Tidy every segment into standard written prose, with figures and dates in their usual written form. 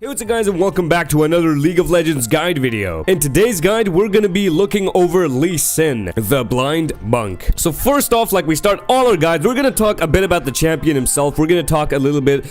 Hey, what's up guys, and welcome back to another League of Legends guide video. In today's guide, we're gonna be looking over Lee Sin, the blind monk. So first off, like we start all our guides, we're gonna talk a bit about the champion himself. We're gonna talk a little bit,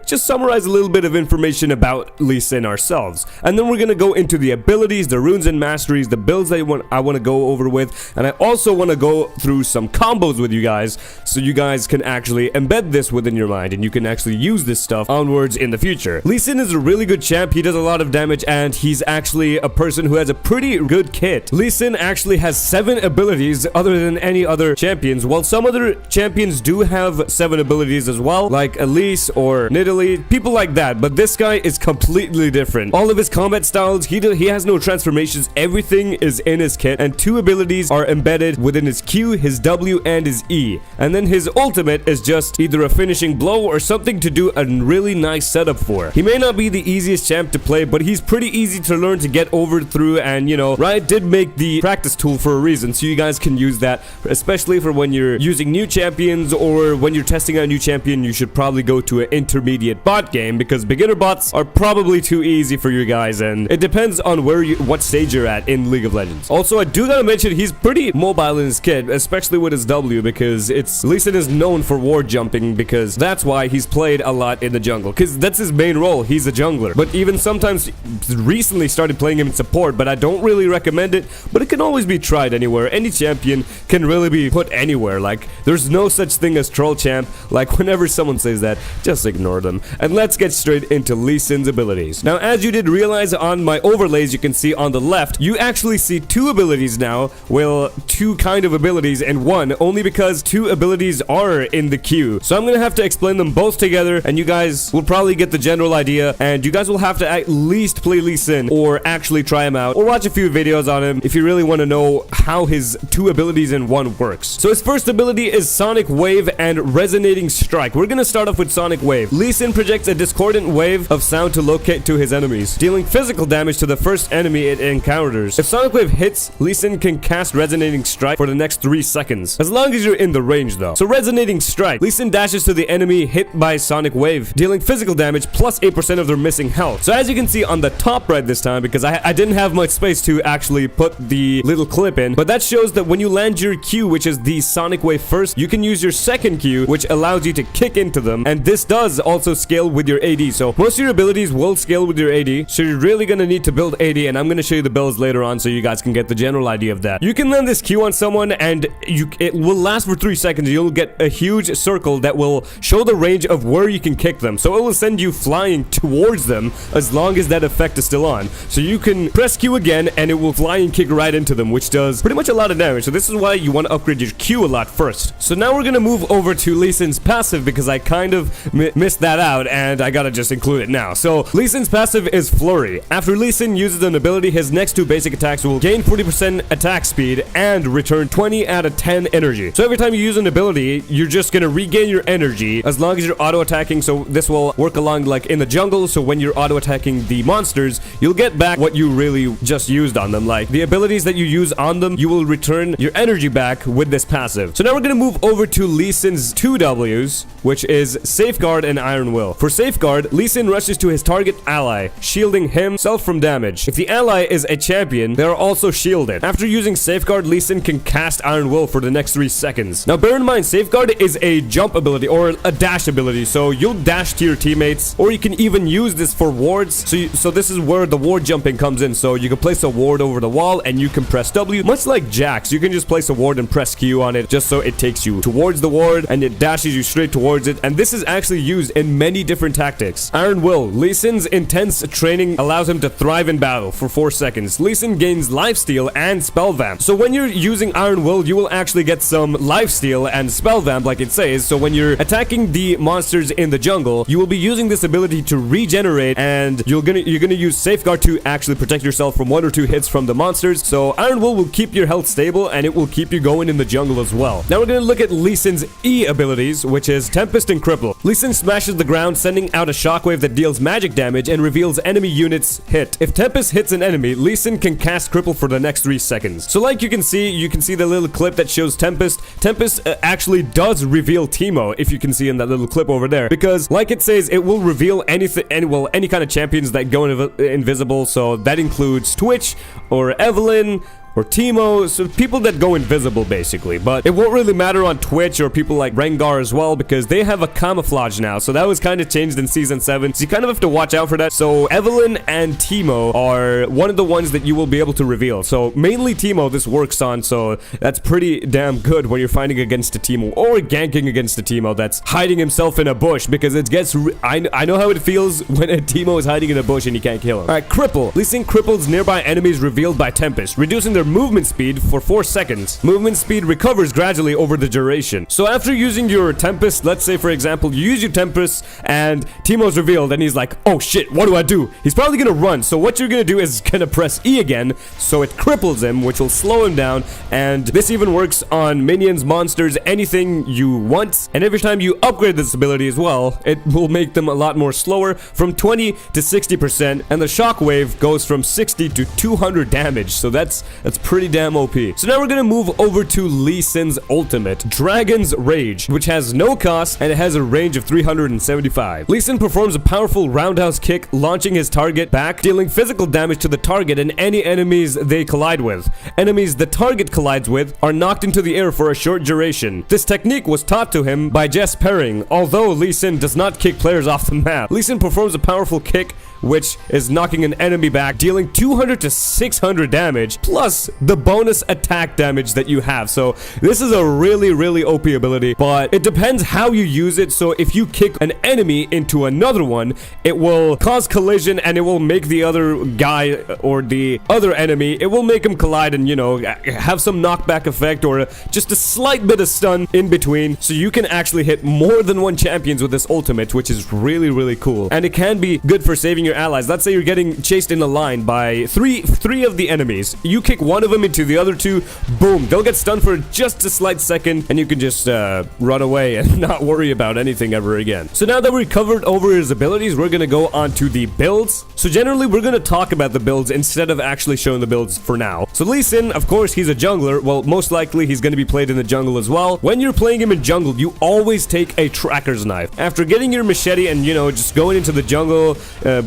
just summarize a little bit of information about Lee Sin ourselves. And then we're gonna go into the abilities, the runes and masteries, the builds I want to go over with. And I also want to go through some combos with you guys, so you guys can actually embed this within your mind, and you can actually use this stuff onwards in the future. Lee Sin is a really good champ. He does a lot of damage, and he's actually a person who has a pretty good kit. Lee Sin actually has 7 abilities other than any other champions, while some other champions do have 7 abilities as well, like Elise or Nidalee, people like that. But this guy is completely different. All of his combat styles, he has no transformations. Everything is in his kit, and 2 abilities are embedded within his Q, his W, and his E. And then his ultimate is just either a finishing blow or something to do a really nice setup for. He may not be the easiest champ to play, but he's pretty easy to learn, to get over through, and Riot did make the practice tool for a reason, so you guys can use that, especially for when you're using new champions or when you're testing out a new champion. You should probably go to an intermediate bot game, because beginner bots are probably too easy for you guys, and it depends on what stage you're at in League of Legends. Also, I do gotta mention, he's pretty mobile in his kit, especially with his W, because Lee Sin is known for ward jumping, because that's why he's played a lot in the jungle, because that's his main role. He's a jungler, but even sometimes recently started playing him in support, but I don't really recommend it. But it can always be tried anywhere. Any champion can really be put anywhere. Like, there's no such thing as troll champ. Like, whenever someone says that, just ignore them. And let's get straight into Lee Sin's abilities. Now, as you did realize on my overlays, you can see on the left, you actually see 2 abilities now. Well, 2 kind of abilities in one, only because 2 abilities are in the queue. So I'm gonna have to explain them both together, and you guys will probably get the general idea. And you guys will have to at least play Lee Sin, or actually try him out, or watch a few videos on him if you really want to know how his 2 abilities in one works. So his first ability is Sonic Wave and Resonating Strike. We're gonna start off with Sonic Wave. Lee Sin projects a discordant wave of sound to locate to his enemies, dealing physical damage to the first enemy it encounters. If Sonic Wave hits, Lee Sin can cast Resonating Strike for the next 3 seconds, as long as you're in the range though. So Resonating Strike, Lee Sin dashes to the enemy hit by Sonic Wave, dealing physical damage plus 8% of their missing health. So as you can see on the top right this time, because I didn't have much space to actually put the little clip in, but that shows that when you land your Q, which is the Sonic Wave first, you can use your second Q, which allows you to kick into them, and this does also scale with your AD. So most of your abilities will scale with your AD, so you're really gonna need to build AD, and I'm gonna show you the builds later on so you guys can get the general idea of that. You can land this Q on someone, and it will last for 3 seconds. You'll get a huge circle that will show the range of where you can kick them, so it will send you flying towards them as long as that effect is still on. So you can press Q again, and it will fly and kick right into them, which does pretty much a lot of damage. So this is why you want to upgrade your Q a lot first. So now we're gonna move over to Lee Sin's passive, because I kind of missed that out, and I gotta just include it now. So Lee Sin's passive is Flurry. After Lee Sin uses an ability, his next 2 basic attacks will gain 40% attack speed and return 20 out of 10 energy. So every time you use an ability, you're just gonna regain your energy as long as you're auto attacking. So this will work along like in the jungle, so when you're auto attacking the monsters, you'll get back what you really just used on them. Like the abilities that you use on them, you will return your energy back with this passive. So now we're gonna move over to Lee Sin's 2 Ws, which is Safeguard and Iron Will. For Safeguard, Lee Sin rushes to his target ally, shielding himself from damage. If the ally is a champion, they are also shielded. After using Safeguard, Lee Sin can cast Iron Will for the next 3 seconds. Now bear in mind, Safeguard is a jump ability or a dash ability, so you'll dash to your teammates, or you can even use this for wards. So this is where the ward jumping comes in. So you can place a ward over the wall, and you can press W, much like Jax. You can just place a ward and press Q on it, just so it takes you towards the ward, and it dashes you straight towards it. And this is actually used in many different tactics. Iron Will, Lee Sin's intense training allows him to thrive in battle for 4 seconds. Lee Sin gains lifesteal and spell vamp. So when you're using Iron Will, you will actually get some lifesteal and spell vamp, like it says. So when you're attacking the monsters in the jungle, you will be using this ability to regenerate, and you're gonna use Safeguard to actually protect yourself from 1 or 2 hits from the monsters. So Iron Will keep your health stable, and it will keep you going in the jungle as well. Now we're gonna look at Lee Sin's E abilities, which is Tempest and Cripple. Lee Sin smashes the ground, sending out a shockwave that deals magic damage and reveals enemy units hit. If Tempest hits an enemy, Lee Sin can cast Cripple for the next 3 seconds. So like you can see the little clip that shows Tempest. Tempest actually does reveal Teemo, if you can see in that little clip over there, because like it says, it will reveal any kind of champions that go invisible. So that includes Twitch or Evelyn or Teemo, so people that go invisible basically. But it won't really matter on Twitch or people like Rengar as well, because they have a camouflage now. So that was kind of changed in Season 7. So you kind of have to watch out for that. So Evelyn and Teemo are one of the ones that you will be able to reveal. So mainly Teemo this works on, so that's pretty damn good when you're fighting against a Teemo or ganking against a Teemo that's hiding himself in a bush, because it gets... I know how it feels when a Teemo is hiding in a bush and you can't kill him. Alright, Cripple. Lee Sin cripples nearby enemies revealed by Tempest, reducing their movement speed for 4 seconds. Movement speed recovers gradually over the duration. So after using your Tempest, let's say for example, you use your Tempest and Teemo's revealed and he's like, oh shit, what do I do? He's probably gonna run. So what you're gonna do is gonna press E again, so it cripples him, which will slow him down. And this even works on minions, monsters, anything you want. And every time you upgrade this ability as well, it will make them a lot more slower, from 20 to 60%, and the shockwave goes from 60 to 200 damage. So that's pretty damn OP. So now we're gonna move over to Lee Sin's ultimate, Dragon's Rage, which has no cost and it has a range of 375. Lee Sin performs a powerful roundhouse kick, launching his target back, dealing physical damage to the target and any enemies they collide with. Enemies the target collides with are knocked into the air for a short duration. This technique was taught to him by Jess Perring, although Lee Sin does not kick players off the map. Lee Sin performs a powerful kick, which is knocking an enemy back, dealing 200 to 600 damage, plus the bonus attack damage that you have. So this is a really OP ability, but it depends how you use it. So if you kick an enemy into another one, it will cause collision and it will make the other guy or the other enemy, it will make him collide and, you know, have some knockback effect or just a slight bit of stun in between. So you can actually hit more than one champions with this ultimate, which is really cool. And it can be good for saving your allies. Let's say you're getting chased in a line by three of the enemies. You kick one of them into the other two, boom, they'll get stunned for just a slight second, and you can just run away and not worry about anything ever again. So now that we covered over his abilities, we're gonna go on to the builds. So generally, we're gonna talk about the builds instead of actually showing the builds for now. So Lee Sin, of course, he's a jungler. Well, most likely he's gonna be played in the jungle as well. When you're playing him in jungle, you always take a tracker's knife. After getting your machete and, you know, just going into the jungle,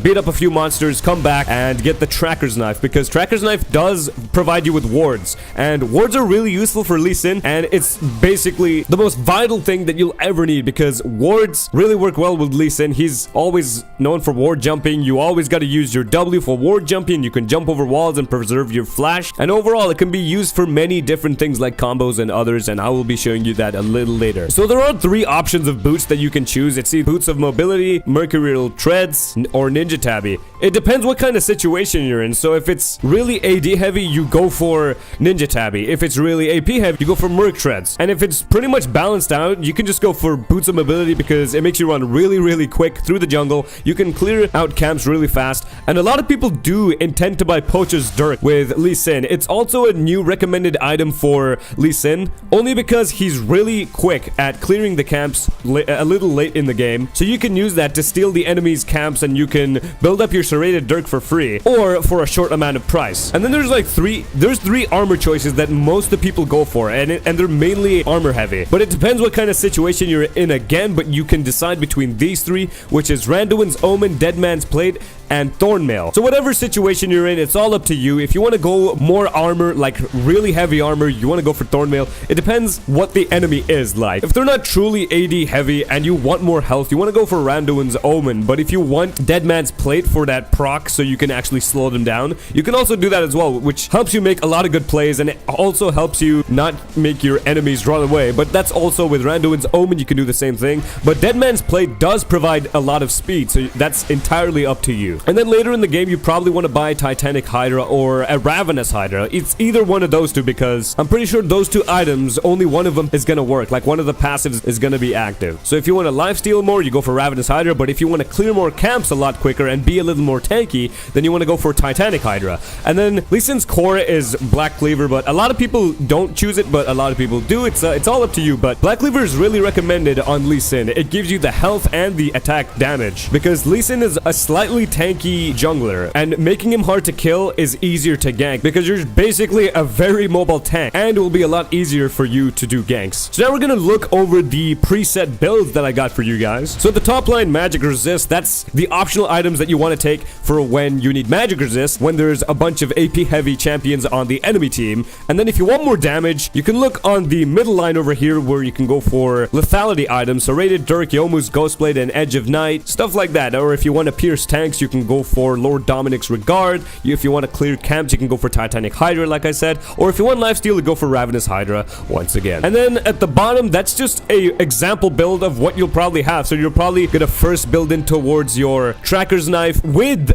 beat up a few monsters, come back and get the tracker's knife, because tracker's knife does provide you with wards, and wards are really useful for Lee Sin, and it's basically the most vital thing that you'll ever need, because wards really work well with Lee Sin. He's always known for ward jumping. You always got to use your W for ward jumping. You can jump over walls and preserve your flash, and overall it can be used for many different things like combos and others, and I will be showing you that a little later. So there are 3 options of boots that you can choose. It's either boots of mobility, mercurial treads, or ninja tabby. It depends what kind of situation you're in. So if it's really AD heavy, you go for ninja tabby. If it's really AP heavy, you go for merc treads. And if it's pretty much balanced out, you can just go for boots of mobility, because it makes you run really quick through the jungle. You can clear out camps really fast, and a lot of people do intend to buy Poacher's Dirk with Lee Sin. It's also a new recommended item for Lee Sin, only because he's really quick at clearing the camps a little late in the game. So you can use that to steal the enemy's camps, and you can build up your serrated Dirk for free or for a short amount of price. And then there's like three armor choices that most of the people go for, and they're mainly armor heavy, but it depends what kind of situation you're in again. But you can decide between these 3, which is Randuin's Omen, Deadman's Plate, and Thornmail. So whatever situation you're in, it's all up to you. If you want to go more armor, like really heavy armor, you want to go for Thornmail. It depends what the enemy is like. If they're not truly AD heavy and you want more health, you want to go for Randuin's Omen. But if you want Deadman's Plate for that proc so you can actually slow them down, you can also do that as well, which helps you make a lot of good plays, and it also helps you not make your enemies run away. But that's also with Randuin's Omen, you can do the same thing. But Deadman's Plate does provide a lot of speed, so that's entirely up to you. And then later in the game, you probably want to buy Titanic Hydra or a Ravenous Hydra. It's either one of those 2, because I'm pretty sure those 2 items, only one of them is going to work. Like one of the passives is going to be active. So if you want to lifesteal more, you go for Ravenous Hydra. But if you want to clear more camps a lot quicker and be a little more tanky, then you want to go for Titanic Hydra. And then Lee Sin's core is Black Cleaver, but a lot of people don't choose it, but a lot of people do. It's all up to you, but Black Cleaver is really recommended on Lee Sin. It gives you the health and the attack damage, because Lee Sin is a slightly tanky jungler, and making him hard to kill is easier to gank, because you're basically a very mobile tank, and it will be a lot easier for you to do ganks. So now we're gonna look over the preset builds that I got for you guys. So the top line magic resist, that's the optional items that you want to take for when you need magic resist, when there's a bunch of AP heavy champions on the enemy team. And then if you want more damage, you can look on the middle line over here where you can go for lethality items. So Rated Dirk, Yomu's Ghostblade, and Edge of Night, stuff like that. Or if you want to pierce tanks, you can go for Lord Dominic's Regard. If you want to clear camps, you can go for Titanic Hydra, like I said. Or if you want lifesteal, you go for Ravenous Hydra once again. And then at the bottom, that's just a example build of what you'll probably have. So you're probably gonna first build in towards your Tracker's Knife with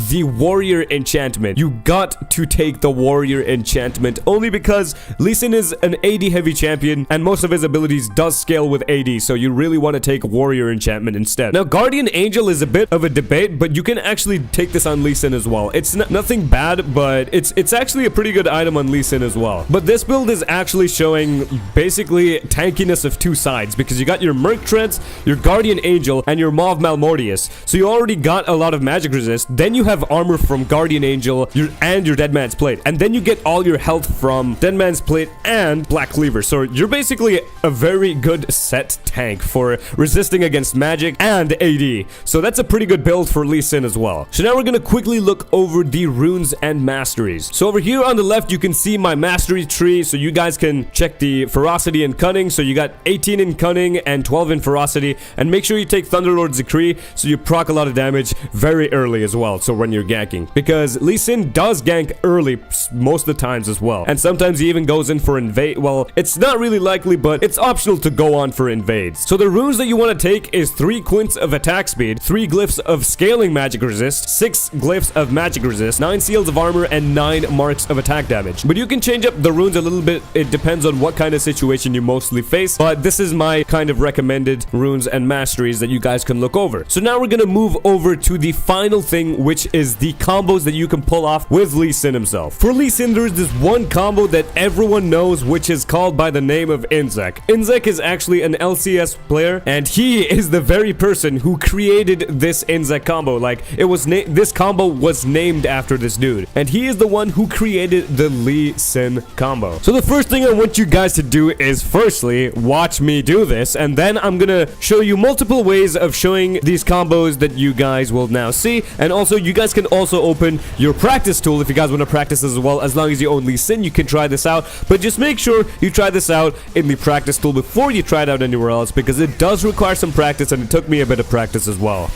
the Warrior enchantment. You got to take the Warrior enchantment only because Lee Sin is an AD heavy champion and most of his abilities does scale with AD, so you really want to take Warrior enchantment instead. Now Guardian Angel is a bit of a debate, but you can actually take this on Lee Sin as well. It's nothing bad, but it's actually a pretty good item on Lee Sin as well. But this build is actually showing basically tankiness of two sides, because you got your Merc Treads, your Guardian Angel, and your Mauve Malmortius. So you already got a lot of magic resist. Then you have armor from Guardian Angel and your Dead Man's Plate. And then you get all your health from Dead Man's Plate and Black Cleaver. So you're basically a very good set tank for resisting against magic and AD. So that's a pretty good build for Lee Sin as well. So now we're going to quickly look over the runes and masteries. So over here on the left, you can see my mastery tree. So you guys can check the ferocity and cunning. So you got 18 in cunning and 12 in ferocity. And make sure you take Thunderlord's Decree so you proc a lot of damage very early as well. So when you're ganking, because Lee Sin does gank early most of the times as well. And sometimes he even goes in for invade. Well, it's not really likely, but it's optional to go on for invades. So the runes that you want to take is 3 quints of attack speed, 3 glyphs of scaling magic resist, 6 glyphs of magic resist, 9 seals of armor, and 9 marks of attack damage. But you can change up the runes a little bit. It depends on what kind of situation you mostly face. But this is my kind of recommended runes and masteries that you guys can look over. So now we're gonna move over to the final thing, which is the combos that you can pull off with Lee Sin himself. For Lee Sin, there's this one combo that everyone knows, which is called by the name of Inzek. Inzek is actually an LCS player, and he is the very person who created this Inzek combo. Like, it was this combo was named after this dude, and he is the one who created the Lee Sin combo. So the first thing I want you guys to do is firstly watch me do this, and then I'm gonna show you multiple ways of showing these combos that you guys will now see. And also, you guys can also open your practice tool if you guys want to practice as well. As long as you own Lee Sin, you can try this out, but just make sure you try this out in the practice tool before you try it out anywhere else, because it does require some practice, and it took me a bit of practice as well.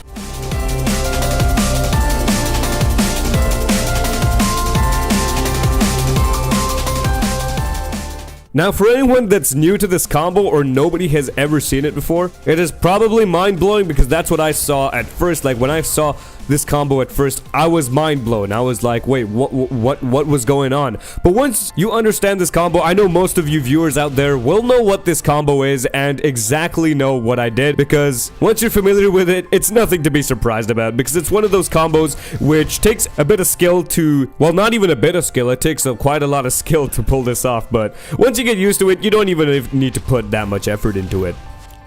Now, for anyone that's new to this combo or nobody has ever seen it before, it is probably mind-blowing, because that's what I saw at first. Like, when I saw this combo at first, I was mind-blown. I was like, wait, what was going on? But once you understand this combo, I know most of you viewers out there will know what this combo is and exactly know what I did, because once you're familiar with it, it's nothing to be surprised about, because it's one of those combos which takes a bit of skill to, well, not even a bit of skill, it takes quite a lot of skill to pull this off. But once you get used to it, you don't even need to put that much effort into it.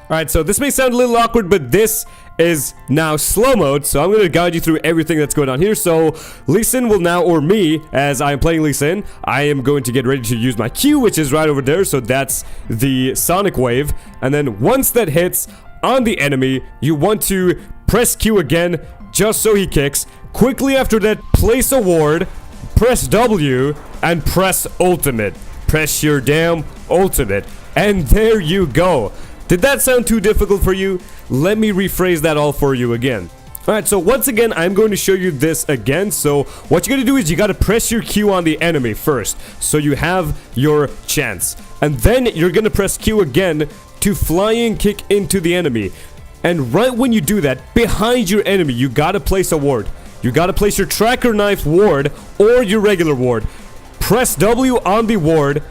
Alright, so this may sound a little awkward, but this is now slow mode, so I'm going to guide you through everything that's going on here. So Lee Sin will now, or me, as I am playing Lee Sin, I am going to get ready to use my Q, which is right over there. So that's the Sonic Wave, and then once that hits on the enemy, you want to press Q again, just so he kicks. Quickly after that, place a ward, press W, and press ultimate. Press your damn ultimate, and there you go. Did that sound too difficult for you? Let me rephrase that all for you again. Alright, so once again, I'm going to show you this again. So what you're going to do is you got to press your Q on the enemy first, so you have your chance. And then you're going to press Q again to flying kick into the enemy. And right when you do that, behind your enemy, you got to place a ward. You got to place your Tracker Knife ward or your regular ward. Press W on the ward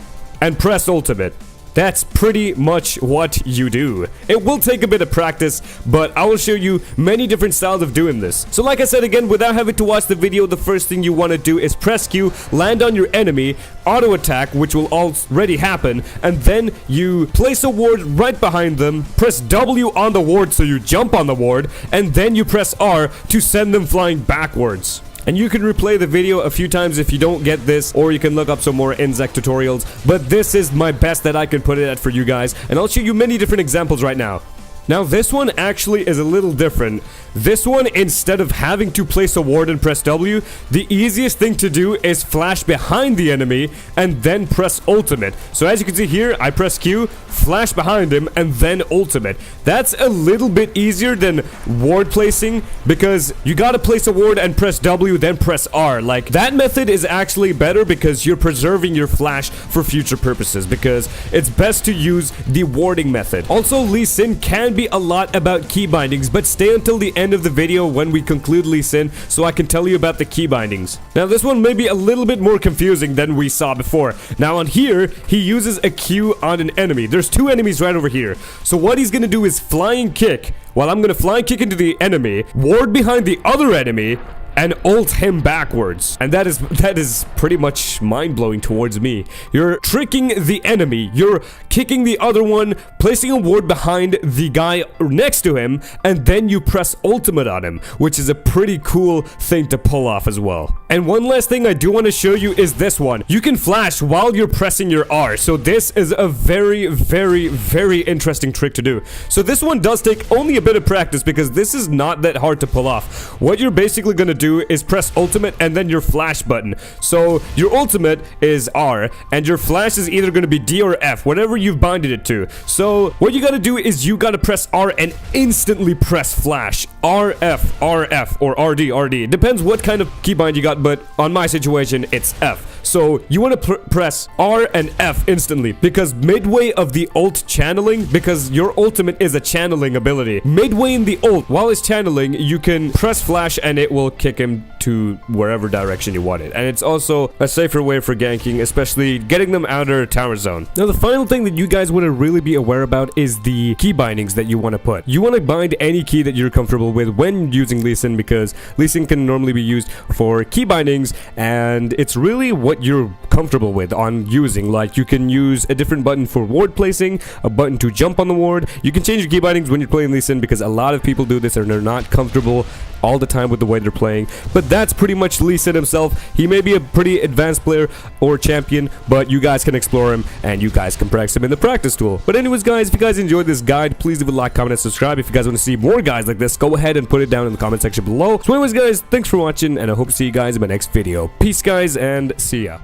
and press ultimate. That's pretty much what you do. It will take a bit of practice, but I will show you many different styles of doing this. So like I said again, without having to watch the video, the first thing you want to do is press Q, land on your enemy, auto attack, which will already happen, and then you place a ward right behind them, press W on the ward so you jump on the ward, and then you press R to send them flying backwards. And you can replay the video a few times if you don't get this, or you can look up some more insect tutorials, but this is my best that I can put it at for you guys, and I'll show you many different examples right now. Now this one actually is a little different. This one, instead of having to place a ward and press W, the easiest thing to do is flash behind the enemy and then press ultimate. So as you can see here, I press Q, flash behind him, and then ultimate. That's a little bit easier than ward placing, because you gotta place a ward and press W, then press R. Like, that method is actually better because you're preserving your flash for future purposes, because it's best to use the warding method. Also, Lee Sin can be a lot about key bindings, but stay until the end of the video when we conclude Lee Sin so I can tell you about the key bindings. Now this one may be a little bit more confusing than we saw before. Now on here, he uses a Q on an enemy. There's two enemies right over here. So what he's gonna do is flying kick, while I'm gonna flying kick into the enemy, ward behind the other enemy, and ult him backwards. And that is pretty much mind-blowing towards me. You're tricking the enemy, you're kicking the other one, placing a ward behind the guy next to him, and then you press ultimate on him, which is a pretty cool thing to pull off as well. And one last thing I do want to show you is this one. You can flash while you're pressing your R, so this is a very, very, very interesting trick to do. So this one does take only a bit of practice because this is not that hard to pull off. What you're basically gonna do is press ultimate and then your flash button. So your ultimate is R and your flash is either going to be D or F, whatever you've binded it to. So what you got to do is you got to press R and instantly press flash. RF, RF, or RD, RD. It depends what kind of keybind you got, but on my situation, it's F. So you want to press R and F instantly, because midway of the ult channeling, because your ultimate is a channeling ability, midway in the ult, while it's channeling, you can press flash and it will kick him to wherever direction you want it. And it's also a safer way for ganking, especially getting them out of their tower zone. Now the final thing that you guys want to really be aware about is the key bindings that you want to put. You want to bind any key that you're comfortable with when using Lee Sin, because Lee Sin can normally be used for key bindings, and it's really what you're comfortable with on using. Like, you can use a different button for ward placing, a button to jump on the ward. You can change your key bindings when you're playing Lee Sin, because a lot of people do this and they're not comfortable all the time with the way they're playing. But that's pretty much Lee Sin himself. He may be a pretty advanced player or champion, but you guys can explore him and you guys can practice him in the practice tool. But anyways guys, if you guys enjoyed this guide, please leave a like, comment, and subscribe. If you guys want to see more guides like this, go ahead and put it down in the comment section below. So anyways guys, thanks for watching, and I hope to see you guys in my next video. Peace guys, and see ya.